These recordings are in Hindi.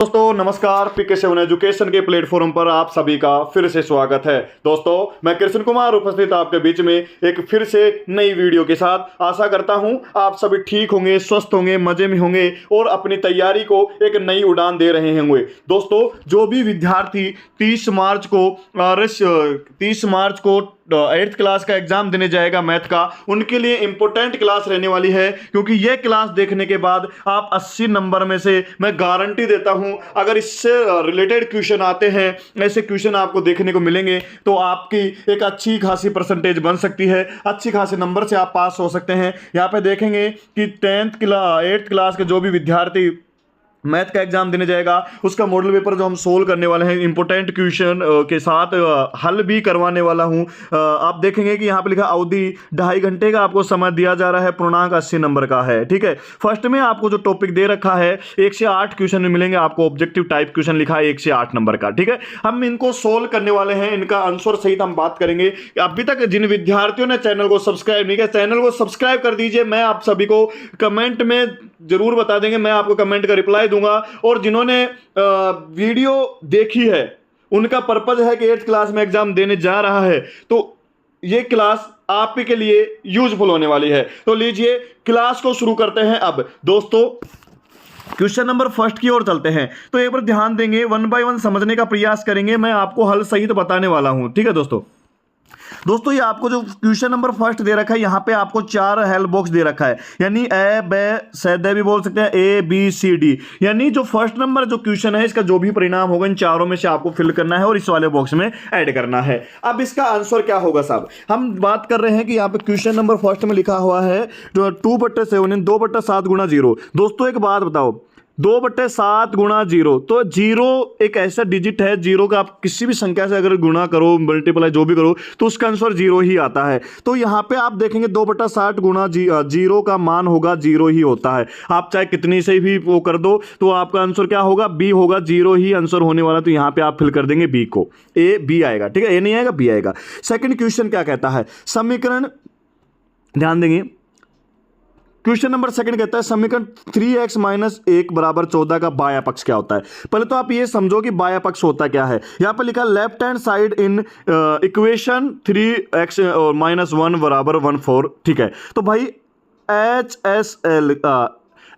दोस्तों नमस्कार, PK7 एजुकेशन के प्लेटफॉर्म पर आप सभी का फिर से स्वागत है। दोस्तों मैं कृष्ण कुमार उपस्थित आपके बीच में एक फिर से नई वीडियो के साथ। आशा करता हूं आप सभी ठीक होंगे, स्वस्थ होंगे, मजे में होंगे और अपनी तैयारी को एक नई उड़ान दे रहे होंगे। दोस्तों जो भी विद्यार्थी 30 मार्च को 8th क्लास का एग्जाम देने जाएगा मैथ का, उनके लिए इंपॉर्टेंट क्लास रहने वाली है, क्योंकि यह क्लास देखने के बाद आप 80 नंबर में से मैं गारंटी देता हूं, अगर इससे रिलेटेड क्वेश्चन आते हैं, ऐसे क्वेश्चन आपको देखने को मिलेंगे, तो आपकी एक अच्छी खासी परसेंटेज बन सकती है, अच्छी खासे नंबर से आप पास हो सकते हैं। यहाँ पे देखेंगे कि 8th क्लास के जो भी विद्यार्थी मैथ का एग्जाम देने जाएगा, उसका मॉडल पेपर जो हम सोल्व करने वाले हैं इंपॉर्टेंट क्वेश्चन के साथ हल भी करवाने वाला हूं। आप देखेंगे कि यहाँ पे लिखा अवधि 2.5 घंटे का आपको समय दिया जा रहा है, पूर्णांक 80 नंबर का है। ठीक है, फर्स्ट में आपको जो टॉपिक दे रखा है 1 से 8 क्वेश्चन मिलेंगे आपको, ऑब्जेक्टिव टाइप क्वेश्चन लिखा है 1 से 8 नंबर का। ठीक है, हम इनको सोल्व करने वाले हैं, इनका आंसर सहित हम बात करेंगे। अभी तक जिन विद्यार्थियों ने चैनल को सब्सक्राइब नहीं किया, चैनल को सब्सक्राइब कर दीजिए। मैं आप सभी को कमेंट में जरूर बता देंगे, मैं आपको कमेंट का रिप्लाई दूंगा। और जिन्होंने वीडियो देखी है, उनका पर्पज है कि 8th क्लास में एग्जाम देने जा रहा है, तो ये क्लास आप ही के लिए यूजफुल होने वाली है। तो लीजिए क्लास को शुरू करते हैं। अब दोस्तों क्वेश्चन नंबर फर्स्ट की ओर चलते हैं, तो एक बार ध्यान देंगे, 1 बाय 1 समझने का प्रयास करेंगे। मैं आपको हल सहित बताने वाला हूं। ठीक है दोस्तों ये आपको जो क्वेश्चन नंबर फर्स्ट दे रखा है, यहां पे आपको 4 हेल्प बॉक्स दे रखा है, यानी ए बे सैदे भी बोल सकते हैं, ABCD, यानी जो फर्स्ट नंबर जो क्वेश्चन है, इसका जो भी परिणाम होगा इन चारों में से आपको फिल करना है और इस वाले बॉक्स में ऐड करना है। अब इसका आंसर क्या होगा साहब, हम बात कर रहे हैं कि यहाँ पे क्वेश्चन नंबर फर्स्ट में लिखा हुआ है 2/7 2/7 गुणा 0। दोस्तों एक बात बताओ, 2/7 गुणा 0, तो 0 एक ऐसा डिजिट है, 0 का आप किसी भी संख्या से अगर गुणा करो, मल्टीप्लाई जो भी करो, तो उसका आंसर 0 ही आता है। तो यहां पे आप देखेंगे 2/7 गुणा 0 का मान होगा 0 ही होता है। आप चाहे कितनी से भी वो कर दो, तो आपका आंसर क्या होगा, B होगा, 0 ही आंसर होने वाला। तो यहां पे आप फिल कर देंगे B को, B आएगा। ठीक है, A नहीं आएगा, B आएगा। सेकंड क्वेश्चन क्या कहता है, समीकरण, ध्यान देंगे, क्वेश्चन नंबर सेकंड कहता है समीकरण 3x - 1 = 14 का बाया पक्ष क्या होता है। पहले तो आप ये समझो कि बाया पक्ष होता क्या है। यहां पर लिखा left hand side in equation 3x - 1 = 1/4। ठीक है, तो भाई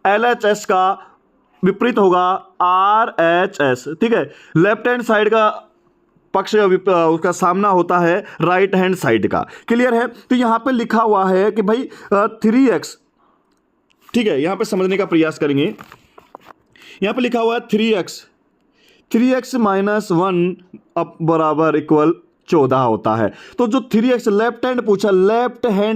LHS का विपरीत होगा RHS। ठीक है, लेफ्ट हैंड साइड का पक्ष उसका सामना होता है राइट हैंड साइड का। क्लियर है, तो यहां पे लिखा हुआ है कि भाई 3x, ठीक है, यहां पे समझने का प्रयास करेंगे। यहां पे लिखा हुआ है 3x - 1 = 14 होता है। तो जो 3x लेफ्ट हैंड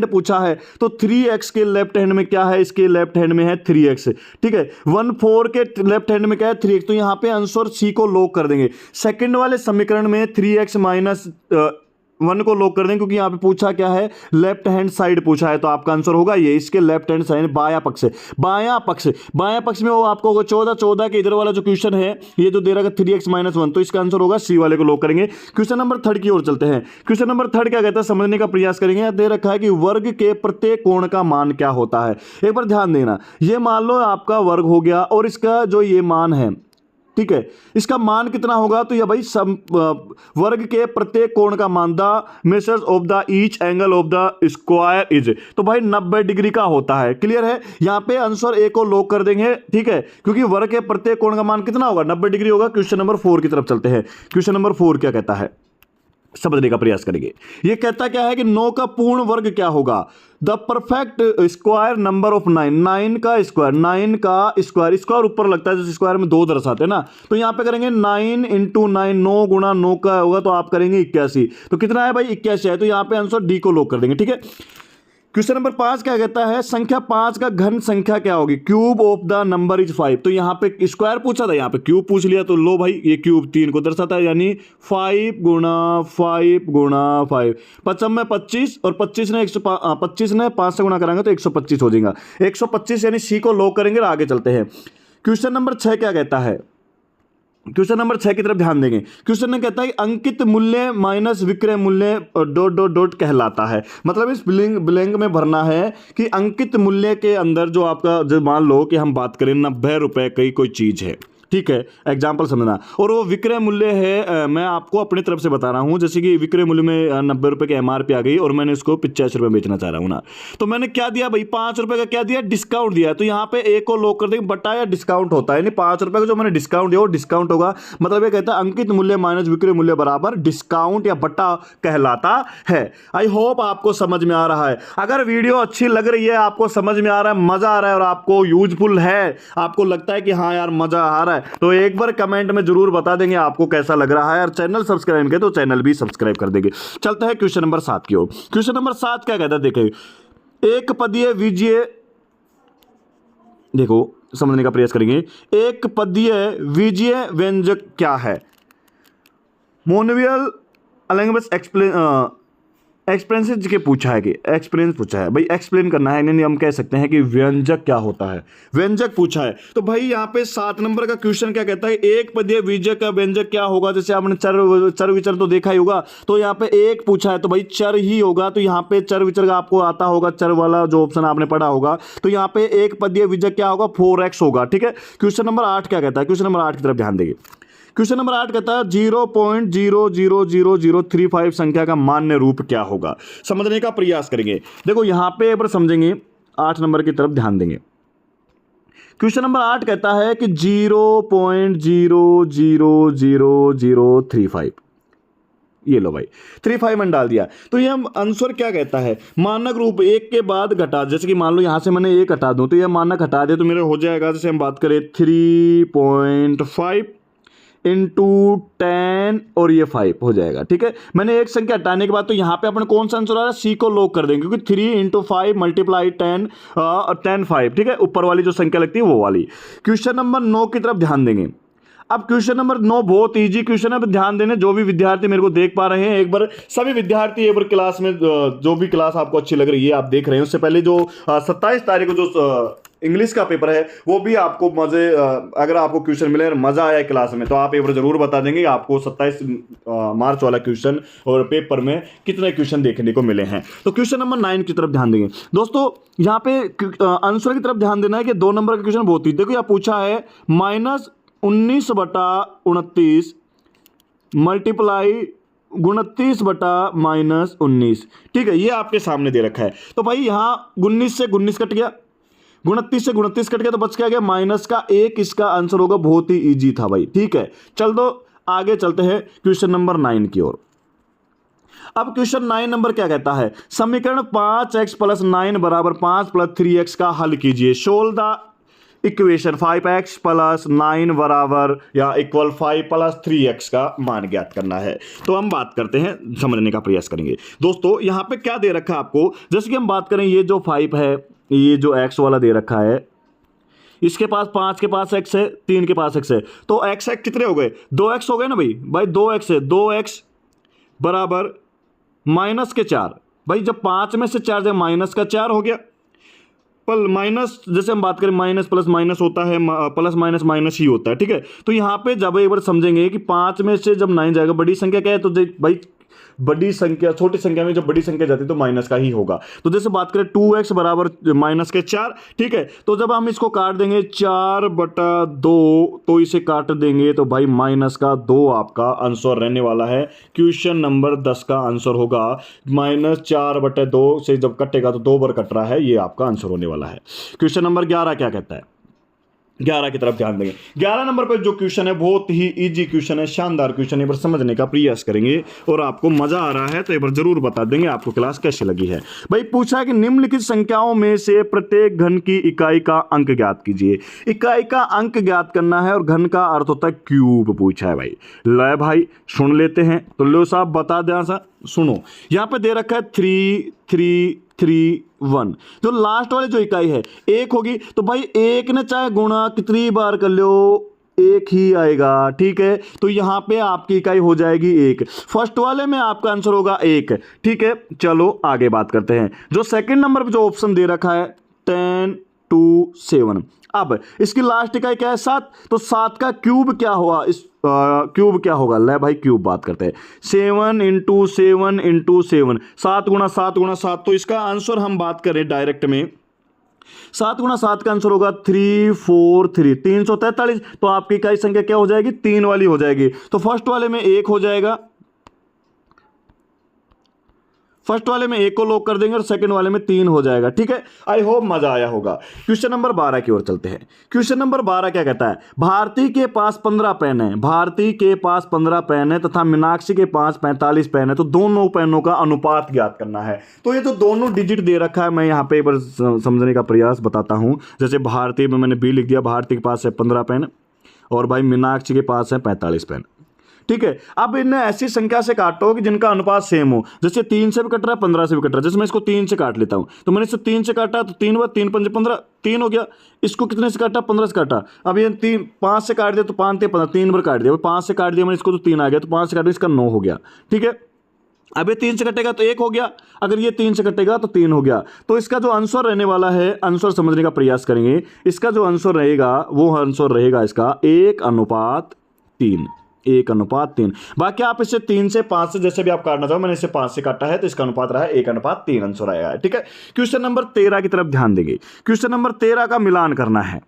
पूछा है, तो 3x के लेफ्ट हैंड में क्या है, इसके लेफ्ट हैंड में है 3x। ठीक है, 1/4 के लेफ्ट हैंड में क्या है, 3x। तो यहां पे आंसर C को लॉक कर देंगे। सेकंड वाले समीकरण में 3x - 1 को लॉक कर देंगे, क्योंकि यहां पे पूछा क्या है, लेफ्ट हैंड साइड पूछा है, तो आपका आंसर होगा ये, इसके लेफ्ट हैंड साइड बाया पक्ष में वो आपको 14 के इधर वाला जो क्वेश्चन है, ये जो दे रहा है 3x - 1, तो इसका आंसर होगा C वाले को लॉक करेंगे। क्वेश्चन नंबर थर्ड की ओर चलते हैं। क्वेश्चन नंबर थर्ड क्या कहता है, समझने का प्रयास करेंगे। दे रखा है कि वर्ग के प्रत्येक कोण का मान क्या होता है। एक बार ध्यान देना, ये मान लो आपका वर्ग हो गया, और इसका जो ये मान है, ठीक है, इसका मान कितना होगा, तो ये भाई वर्ग के प्रत्येक कोण का मान, the measures of the each angle of the square is, तो भाई 90 डिग्री का होता है। क्लियर है, यहां पे आंसर A को लॉक कर देंगे। ठीक है, क्योंकि वर्ग के प्रत्येक कोण का मान कितना होगा, 90 डिग्री होगा। क्वेश्चन नंबर 4 की तरफ चलते हैं। क्वेश्चन नंबर 4 क्या कहता है, समझने का प्रयास करेंगे। ये कहता क्या है कि 9 का पूर्ण वर्ग क्या होगा, the perfect square number of 9 का स्क्वायर ऊपर लगता है, जैसे स्क्वायर में 2 दर्शाते हैं ना, तो यहां पे करेंगे 9 × 9, 9 गुणा 9 का होगा, तो आप करेंगे 81। तो कितना है भाई, 81 है, तो यहां पे आंसर D को लॉक कर देंगे। ठीक है, क्वेश्चन नंबर 5 क्या कहता है, संख्या 5 का घन संख्या क्या होगी, cube of the number is 5। तो यहां पे स्क्वायर पूछा था, यहां पे क्यूब पूछ लिया, तो लो भाई ये क्यूब 3 को दर्शाता है, यानी 5 × 5 × 5, 5 में 25, और 25 ने 5 से गुणा कराएंगे तो 125 हो जाएगा। 125 यानी C को लॉक करेंगे। और आगे चलते हैं। क्वेश्चन नंबर 6 क्या कहता है, क्वेश्चन नंबर 6 की तरफ ध्यान देंगे। क्वेश्चन ने कहता है अंकित मूल्य माइनस विक्रय मूल्य डॉट डॉट डॉट कहलाता है। मतलब इस ब्लैंक में भरना है कि अंकित मूल्य के अंदर जो आपका, जो मान लो कि हम बात करें 90 रुपए की कोई चीज है, ठीक है, एग्जाम्पल समझना। और वो विक्रय मूल्य है, मैं आपको अपनी तरफ से बता रहा हूँ, जैसे कि विक्रय मूल्य में 90 रुपये की MRP आ गई और मैंने इसको 85 रुपये बेचना चाह रहा हूँ ना, तो मैंने क्या दिया भाई, 5 रुपये का क्या दिया, डिस्काउंट दिया। तो यहाँ पे एक को लॉक कर देंगे, बटा या डिस्काउंट होता है, यानी 5 रुपये का जो मैंने डिस्काउंट दिया वो डिस्काउंट होगा। मतलब ये कहता है अंकित मूल्य माइनस विक्रय मूल्य बराबर डिस्काउंट या बट्टा कहलाता है। आई होप आपको समझ में आ रहा है। अगर वीडियो अच्छी लग रही है, आपको समझ में आ रहा है, मजा आ रहा है और आपको यूजफुल है, आपको लगता है कि हाँ यार मजा आ रहा है, तो एक बार कमेंट में जरूर बता देंगे आपको कैसा लग रहा है। और चैनल सब्सक्राइब किया तो चैनल भी सब्सक्राइब कर देंगे। चलता है क्वेश्चन नंबर 7 की ओर। क्वेश्चन नंबर 7 क्या कहता है, देखिए, एक पदीय बीजीय, देखो समझने का प्रयास करेंगे, एक पदीय बीजीय व्यंजक क्या है। मोनोवियल अलैंग्वेज एक्सपीरियंस के पूछा है कि एक्सपीरियंस पूछा है भाई, एक्सप्लेन करना है, यानी हम कह सकते हैं कि व्यंजक क्या होता है, व्यंजक पूछा है। तो भाई यहाँ पे 7 नंबर का क्वेश्चन क्या कहता है, एक पदीय बीजक का व्यंजक क्या होगा। जैसे आपने चर विचर तो देखा ही होगा, तो यहाँ पे एक पूछा है तो भाई चर ही होगा। तो यहाँ पे चर विचर का आपको आता होगा, चर वाला जो ऑप्शन आपने पढ़ा होगा। तो यहाँ पे एक पदीय बीजक क्या होगा, 4x होगा। ठीक है, क्वेश्चन नंबर 8 क्या कहता है, क्वेश्चन नंबर 8 की तरफ ध्यान देंगे। क्वेश्चन नंबर 8 कहता है 0.0000035 संख्या का मान्य रूप क्या होगा। समझने का प्रयास करेंगे। देखो यहां पे एक बार समझेंगे, 8 नंबर की तरफ ध्यान देंगे। क्वेश्चन नंबर 8 कहता है कि 0.0000035, ये लो भाई 35 मैंने डाल दिया। तो ये आंसर क्या कहता है, मानक रूप एक के बाद घटा, जैसे कि मान लो यहां से मैंने एक हटा दूं तो ये मानक हटा दे तो मेरे हो जाएगा, जैसे हम बात करें 3.5 इंटू 10 और ये 5 हो जाएगा। ठीक है, मैंने एक संख्या हटाने के बाद तो यहाँ पे अपन कौन सा आंसर आ रहा है, सी को लॉक कर देंगे, क्योंकि 3 इंटू 5 मल्टीप्लाई 10 और 10 5। ठीक है, ऊपर वाली जो संख्या लगती है वो वाली। क्वेश्चन नंबर 9 की तरफ ध्यान देंगे। अब क्वेश्चन नंबर 9 बहुत इजी क्वेश्चन है, ध्यान देने जो भी विद्यार्थी मेरे को देख पा रहे हैं, एक बार सभी विद्यार्थी एक बार क्लास में जो भी क्लास आपको अच्छी लग रही है आप देख रहे हैं, उससे पहले जो 27 तारीख को जो इंग्लिश का पेपर है वो भी आपको मजे, अगर आपको क्वेश्चन मिले और मजा आया क्लास में तो आप एक बार जरूर बता देंगे आपको 27 मार्च वाला क्वेश्चन और पेपर में कितने क्वेश्चन देखने को मिले हैं। तो क्वेश्चन नंबर 9 की तरफ ध्यान देंगे दोस्तों। यहाँ पे आंसर की तरफ ध्यान देना है कि 2 नंबर का क्वेश्चन बहुत ही, देखो यहाँ पूछा है -19/29 मल्टीप्लाई 29/-19। ठीक है, ये आपके सामने दे रखा है। तो भाई यहाँ 19 से 19 कट गया, 29 से 29 कट गया, तो बच क्या गया माइनस का 1। इसका आंसर होगा, बहुत ही इजी था भाई। ठीक है, चल दो आगे चलते हैं क्वेश्चन नंबर 9 की ओर। अब क्वेश्चन 9 नंबर क्या कहता है, समीकरण 5x + 9 = 5 + 3x का हल कीजिए। सोल्व द इक्वेशन 5x + 9 बराबर या इक्वल 5 + 3x का मान ज्ञात करना है। तो हम बात करते हैं, समझने का प्रयास करेंगे दोस्तों। यहां पे क्या दे रखा है आपको, जैसे कि हम बात करें, ये जो 5 है, ये जो x वाला दे रखा है, इसके पास 5 के पास x है, 3 के पास x है, तो x कितने हो गए, 2x हो गए ना भाई 2x है, 2x बराबर -4। भाई जब 5 में से 4 जाए -4 हो गया। पल माइनस, जैसे हम बात करें माइनस प्लस माइनस होता है, प्लस माइनस माइनस ही होता है। ठीक है, तो यहाँ पे जब एक बार समझेंगे कि 5 में से जब 9 जाएगा, बड़ी संख्या क्या है, तो भाई बड़ी संख्या छोटी संख्या में जब बड़ी संख्या जाती है तो माइनस का ही होगा। तो जैसे बात करें 2x बराबर -4। ठीक है, तो जब हम इसको काट देंगे 4/2, तो इसे काट देंगे तो भाई -2 आपका आंसर रहने वाला है। क्वेश्चन नंबर 10 का आंसर होगा -4/2 से जब कटेगा तो 2 बार कट रहा है, ये आपका आंसर होने वाला है। क्वेश्चन नंबर 11 क्या कहता है, 11 की तरफ ध्यान देंगे। 11 नंबर पर जो क्वेश्चन है बहुत ही इजी क्वेश्चन है, शानदार क्वेश्चन है, एक बार समझने का प्रयास करेंगे और आपको मजा आ रहा है तो एक बार जरूर बता देंगे आपको क्लास कैसी लगी है। भाई पूछा है कि निम्नलिखित संख्याओं में से प्रत्येक घन की इकाई का अंक ज्ञात कीजिए। इकाई का अंक ज्ञात करना है और घन का अर्थ होता है क्यूब पूछा है भाई। ले भाई सुन लेते हैं, तो लो साहब बता दें, सा सुनो, यहाँ पे दे रखा है 3 3 3 1, जो लास्ट वाली जो इकाई है 1 होगी। तो भाई 1 ने चाहे गुणा कितनी बार कर लो 1 ही आएगा। ठीक है, तो यहां पे आपकी इकाई हो जाएगी 1। फर्स्ट वाले में आपका आंसर होगा 1। ठीक है, चलो आगे बात करते हैं। जो सेकंड नंबर पे जो ऑप्शन दे रखा है 10 2 7, अब इसकी लास्ट इकाई क्या है 7, तो 7 का क्यूब क्या हुआ, इस क्यूब क्या होगा, ले भाई क्यूब बात करते हैं। 7 × 7 × 7, 7 × 7 × 7, तो इसका आंसर हम बात करें डायरेक्ट में 7 गुणा 7 का आंसर होगा 343, 343। तो आपकी इकाई संख्या क्या हो जाएगी? 3 वाली हो जाएगी। तो फर्स्ट वाले में 1 हो जाएगा, फर्स्ट वाले में 1 को लॉक कर देंगे और सेकंड वाले में 3 हो जाएगा। ठीक है, आई होप मजा आया होगा। क्वेश्चन नंबर 12 की ओर चलते हैं। क्वेश्चन नंबर 12 क्या कहता है? भारती के पास 15 पेन है, भारती के पास 15 पेन है तथा मीनाक्षी के पास 45 पेन है, तो दोनों पेनों का अनुपात ज्ञात करना है। तो ये जो दोनों डिजिट दे रखा है, मैं यहाँ पे एक बार समझने का प्रयास बताता हूँ। जैसे भारती में मैंने बी लिख दिया, भारती के पास है 15 पेन और भाई मीनाक्षी के पास है 45 पेन। ठीक है, अब इन्हें ऐसी संख्या से काटो कि जिनका अनुपात सेम हो। जैसे 3 से भी कट रहा है, 15 से भी कट रहा है। जैसे मैं इसको 3 से काट लेता हूं, तो मैंने इसको 3 से काटा तो 3 व 3 पंजे 15, 3 हो गया। इसको कितने से काटा? 15 से काटा। अब ये 5 से काट दिया तो 5 थे 15, 3 बार काट दिया, 5 से काट दिया मैंने इसको तो 3 आ गया, तो 5 से काट दिया, इसका 9 हो गया। ठीक है, अब ये 3 से कटेगा तो 1 हो गया, अगर ये 3 से कटेगा तो 3 हो गया। तो इसका जो आंसर रहने वाला है, आंसर समझने का प्रयास करेंगे। इसका जो आंसर रहेगा वो आंसर रहेगा इसका 1:3, 1:3। बाकी आप इसे 3 से 5 से जैसे भी आप काटना चाहो, मैंने इसे 5 से काटा है तो इसका अनुपात रहा है 1:3 आंसर आएगा। ठीक है, क्वेश्चन नंबर 13 की तरफ ध्यान देंगे। क्वेश्चन नंबर 13 का मिलान करना है।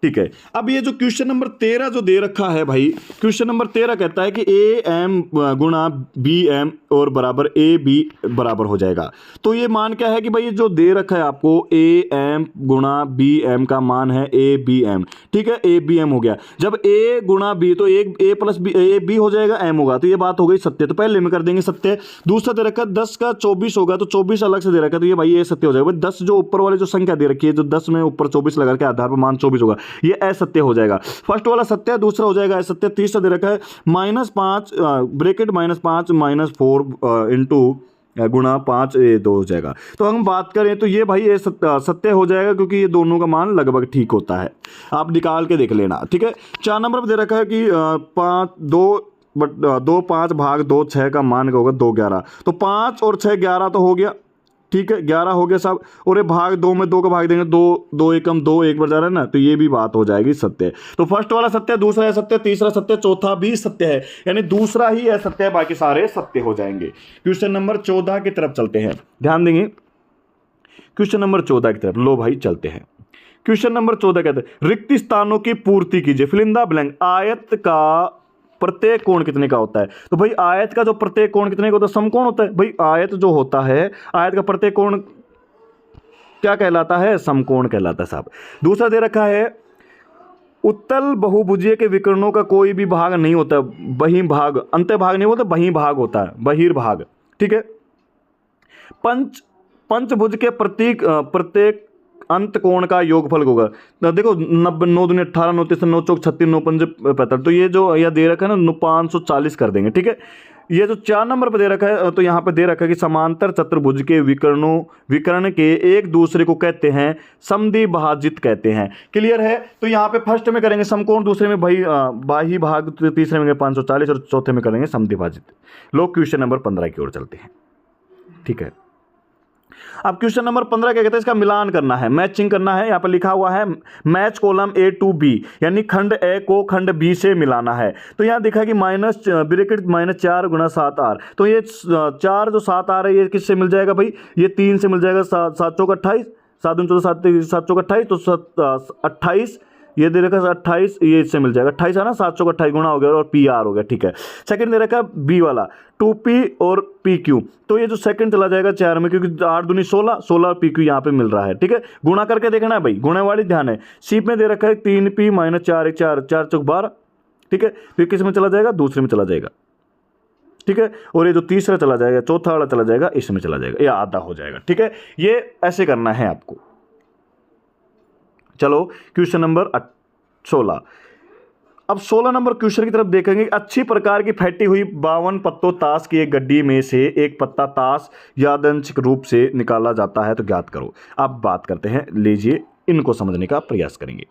ठीक है, अब ये जो क्वेश्चन नंबर 13 जो दे रखा है भाई, क्वेश्चन नंबर 13 कहता है कि AM गुणा BM और बराबर AB बराबर हो जाएगा। तो ये मान क्या है कि भाई जो दे रखा है आपको AM गुणा BM का मान है ABM। ठीक है, ABM हो गया। जब A गुणा B तो A प्लस B हो जाएगा, M होगा, तो ये बात हो गई सत्य। तो पहले में कर देंगे सत्य। दूसरा दे रखा है 10 का 24 होगा, तो 24 अलग से दे रखा है, तो ये भाई ये सत्य हो जाएगा। 10 जो ऊपर वाले जो संख्या दे रखी है, जो 10 में ऊपर 24 लगा के आधार पर मान 24 होगा, ये असत्य हो जाएगा। फर्स्ट वाला सत्य है, दूसरा हो जाएगा असत्य। तीसरा दे रखा है -5 ब्रैकेट -5 -4 इंटू गुणा 5 ये 2 हो जाएगा। तो हम बात करें तो ये भाई ये सत्य हो जाएगा, क्योंकि ये दोनों का मान लगभग ठीक होता है। आप निकाल के देख लेना। ठीक है, 4 नंबर पर दे रखा है कि 2 5 भाग 2 6 का मान क्या होगा? 2 11। तो 5 और 6 11 तो हो गया। ठीक है, 11 हो गया साहब। और ये भाग 2 में 2 का भाग देंगे, 2 एकम 2 एक बार जा रहा है ना, तो ये भी बात हो जाएगी सत्य। तो फर्स्ट वाला सत्य, दूसरा है सत्य, तीसरा सत्य, चौथा भी सत्य है, यानी दूसरा ही है सत्य है, बाकी सारे सत्य हो जाएंगे। क्वेश्चन नंबर 14 की तरफ चलते हैं, ध्यान देंगे। क्वेश्चन नंबर 14 की तरफ लो भाई चलते हैं। क्वेश्चन नंबर 14 कहते हैं रिक्त स्थानों की पूर्ति कीजिए। Fill in the blank. आयत का प्रत्येक कोण कितने का होता है? तो भाई आयत का जो प्रत्येक कोण कितने का होता है? समकोण होता है। भाई आयत जो होता है, आयत का प्रत्येक कोण क्या कहलाता है? समकोण कहलाता है साहब। दूसरा दे रखा है उत्तल बहुभुजीय के विकर्णों का कोई भी भाग नहीं होता, बहिर्भाग, अंतःभाग नहीं होता, बहिर्भाग होता है, बहिर्भाग। ठीक है, पंचभुज के प्रत्येक अंत कोण का योगफल होगा। देखो 90 9 दूनी 18 9 3 9 चौक 36 9 पंजे 45, तो ये जो यह दे रखा है ना 540 कर देंगे। ठीक है, ये जो 4 नंबर पे दे रखा है, तो यहाँ पे दे रखा है कि समांतर चतुर्भुज के विकर्ण के एक दूसरे को कहते हैं समद्विभाजित कहते हैं। क्लियर है? तो यहाँ पे फर्स्ट में करेंगे समकोण, दूसरे में बाह्य भाग, तीसरे में 540 और चौथे में करेंगे समद्विभाजित। लोग क्वेश्चन नंबर 15 की ओर चलते हैं। ठीक है, अब क्वेश्चन नंबर 15 क्या कहते हैं? इसका मिलान करना है, मैचिंग करना है। यहाँ पर लिखा हुआ है match column A to B, यानी खंड A को खंड B से मिलाना है। तो यहाँ देखा कि ब्रैकेट -4 गुणा 7R, तो ये 4 जो 7R है ये किससे मिल जाएगा भाई? ये 3 से मिल जाएगा। 7 चौक 28, 7 दूनी 14, 7 चौक 28, तो 28 ये दे रखा है 28, ये इससे मिल जाएगा 28 है ना, 7 चौक 28 गुणा हो गया और PR हो गया। ठीक है, सेकंड दे रखा है B वाला 2P और PQ, तो ये जो सेकंड चला जाएगा 4 में, क्योंकि 8 दूनी 16 PQ यहाँ पे मिल रहा है। ठीक है, गुणा करके देखना है भाई, गुणा वाली ध्यान है। C में दे रखा है 3P -4 4 चौक 12। ठीक है, फिर किस में चला जाएगा? दूसरे में चला जाएगा। ठीक है, और ये जो तीसरा चला जाएगा, चौथा वाला चला जाएगा, इसमें चला जाएगा, या आधा हो जाएगा। ठीक है, ये ऐसे करना है आपको। चलो क्वेश्चन नंबर 16। अब 16 नंबर क्वेश्चन की तरफ देखेंगे। अच्छी प्रकार की फैटी हुई 52 पत्तों ताश की एक गड्डी में से एक पत्ता ताश यादृच्छिक रूप से निकाला जाता है, तो ज्ञात करो। अब बात करते हैं, लीजिए इनको समझने का प्रयास करेंगे।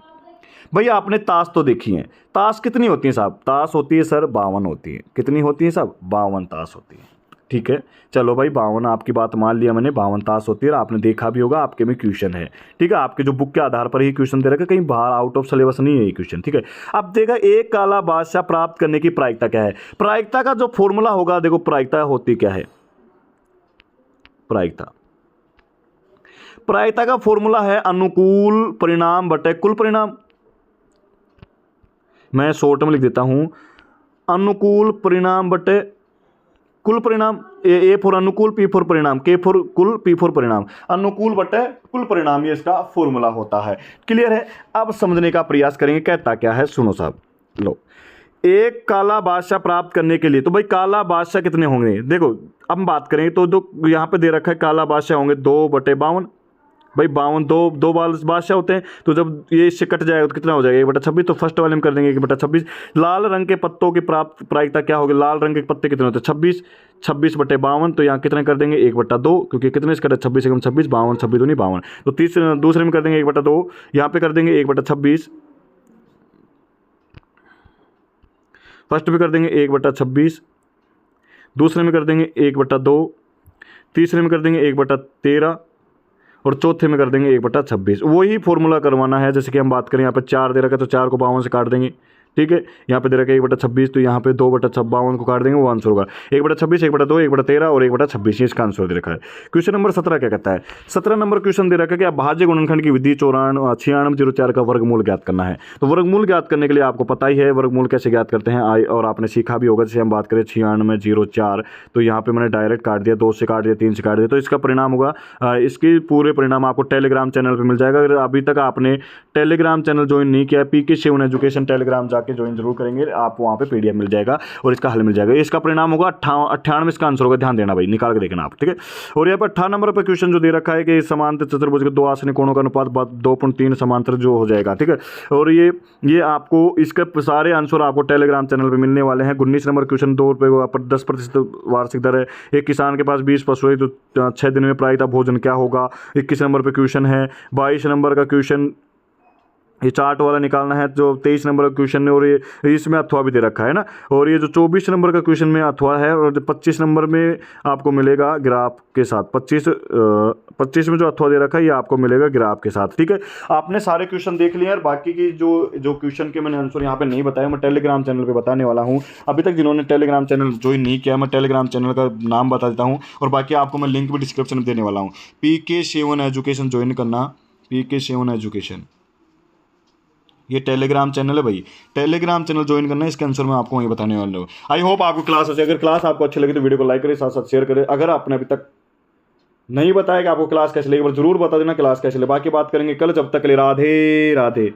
भैया आपने ताश तो देखी है, ताश कितनी होती है साहब? ताश होती है सर 52 होती है। कितनी होती है साहब? 52 ताश होती है। ठीक है, चलो भाई 52, आपकी बात मान लिया मैंने, 52 ताश होती है। आपने देखा भी होगा, आपके में क्वेश्चन है। ठीक है, आपके जो बुक के आधार पर ही क्वेश्चन दे रखा है, कहीं बाहर आउट ऑफ सिलेबस नहीं है ये क्वेश्चन। ठीक है, अब देखा एक काला बादशाह प्राप्त करने की प्रायिकता क्या है? प्रायिकता का जो फॉर्मूला होगा, देखो प्रायिकता होती क्या है? प्रायिकता का फॉर्मूला है अनुकूल परिणाम बटे कुल परिणाम। मैं शॉर्ट में लिख देता हूं, अनुकूल परिणाम बटे कुल परिणाम। ए फॉर अनुकूल, पी फॉर परिणाम, के फॉर कुल, पी फॉर परिणाम। अनुकूल बटे कुल परिणाम, ये इसका फॉर्मूला होता है। क्लियर है? अब समझने का प्रयास करेंगे, कहता क्या है सुनो साहब। लो, एक काला बादशाह प्राप्त करने के लिए, तो भाई काला बादशाह कितने होंगे? देखो अब हम बात करेंगे तो जो यहाँ पे दे रखा है काला बादशाह होंगे 2/52। भाई 52 दो बादशाह होते हैं, तो जब ये इससे कट जाएगा तो कितना हो जाएगा? 1/26। तो फर्स्ट वाले में कर देंगे 1/26। लाल रंग के पत्तों की प्रायिकता क्या होगी? लाल रंग के पत्ते कितने होते हैं? 26/52। तो यहाँ कितने कर देंगे? 1/2, क्योंकि कितने से कटे? 26 एकम 26, 52, 26 दूनी 52। तो दूसरे में कर देंगे 1/2, यहाँ पे कर देंगे 1/26। फर्स्ट में कर देंगे 1/26, दूसरे में कर देंगे 1/2, तीसरे में कर देंगे 1/13 और चौथे में कर देंगे 1/26। वही फॉर्मूला करवाना है। जैसे कि हम बात करें, यहाँ पे 4 दे रखा है तो 4 को 52 से काट देंगे, ठीक है। यहाँ पे दे रखा है 1/26, तो यहाँ पे 2/52 को काट देंगे, वो आंसर होगा 1/26, 1/2, 1/13 और 1/26। इसका आंसर दे रखा है। क्वेश्चन नंबर 17 क्या कहता है? 17 नंबर क्वेश्चन दे रखा है कि अभाज्य गुणनखंड की विधि 9604 का वर्गमूल ज्ञात करना है। तो वर्गमूल ज्ञात करने के लिए आपको पता ही है वर्गमूल कैसे ज्ञात करते हैं, और आपने सीखा भी होगा। जैसे हम बात करें 9604, तो यहाँ पे मैंने डायरेक्ट काट दिया, 2 से काट दिया, 3 से काट दिया, तो इसका परिणाम होगा। इसके पूरे परिणाम आपको टेलीग्राम चैनल पर मिल जाएगा। अगर अभी तक आपने टेलीग्राम चैनल ज्वाइन नहीं किया, PK शिवन एजुकेशन टेलीग्राम जाके ज्वाइन जरूर करेंगे, आप वहाँ पे PDF मिल जाएगा और इसका हल मिल जाएगा। इसका परिणाम होगा 98, इसका आंसर होगा। ध्यान देना भाई, निकाल के देखना आप, ठीक है। और यहाँ पर 18 नंबर पर क्वेश्चन जो दे रखा है कि समांतर चतुर्भुज के 2 आसन्न कोणों का अनुपात 2.3 समांतर जो हो जाएगा, ठीक है। और ये आपको इसके सारे आंसर आपको टेलीग्राम चैनल पर मिलने वाले हैं। 19 नंबर क्वेश्चन, 2 रुपये पर 10% वार्षिक दर है। एक किसान के पास 20 पशु है तो 6 दिन में प्रायिकता भोजन क्या होगा? 21 नंबर पर क्वेश्चन है। 22 नंबर का क्वेश्चन ये चार्ट वाला निकालना है, जो 23 नंबर का क्वेश्चन है, और ये इसमें अथवा भी दे रखा है ना। और ये जो 24 नंबर का क्वेश्चन में अथवा है, और 25 नंबर में आपको मिलेगा ग्राफ के साथ। 25 में जो अथवा दे रखा है ये आपको मिलेगा ग्राफ के साथ, ठीक है। आपने सारे क्वेश्चन देख लिए और बाकी की जो क्वेश्चन के मैंने आंसर यहाँ पे नहीं बताया, मैं टेलीग्राम चैनल पर बताने वाला हूँ। अभी तक जिन्होंने टेलीग्राम चैनल ज्वाइन नहीं किया, मैं टेलीग्राम चैनल का नाम बता देता हूँ और बाकी आपको मैं लिंक भी डिस्क्रिप्शन में देने वाला हूँ। PK शिवन एजुकेशन ज्वाइन करना, PK शिवन एजुकेशन, ये टेलीग्राम चैनल है भाई। टेलीग्राम चैनल ज्वाइन करना है, इसके आंसर मैं आपको वहीं बताने वाला हूँ। आई होप आपको क्लास अच्छी, अगर क्लास आपको अच्छी लगी तो वीडियो को लाइक करें, साथ साथ शेयर करें। अगर आपने अभी तक नहीं बताया कि आपको क्लास कैसे लगी, जरूर बता देना क्लास कैसे लगी। बाकी बात करेंगे कल, जब तक के लिए राधे राधे।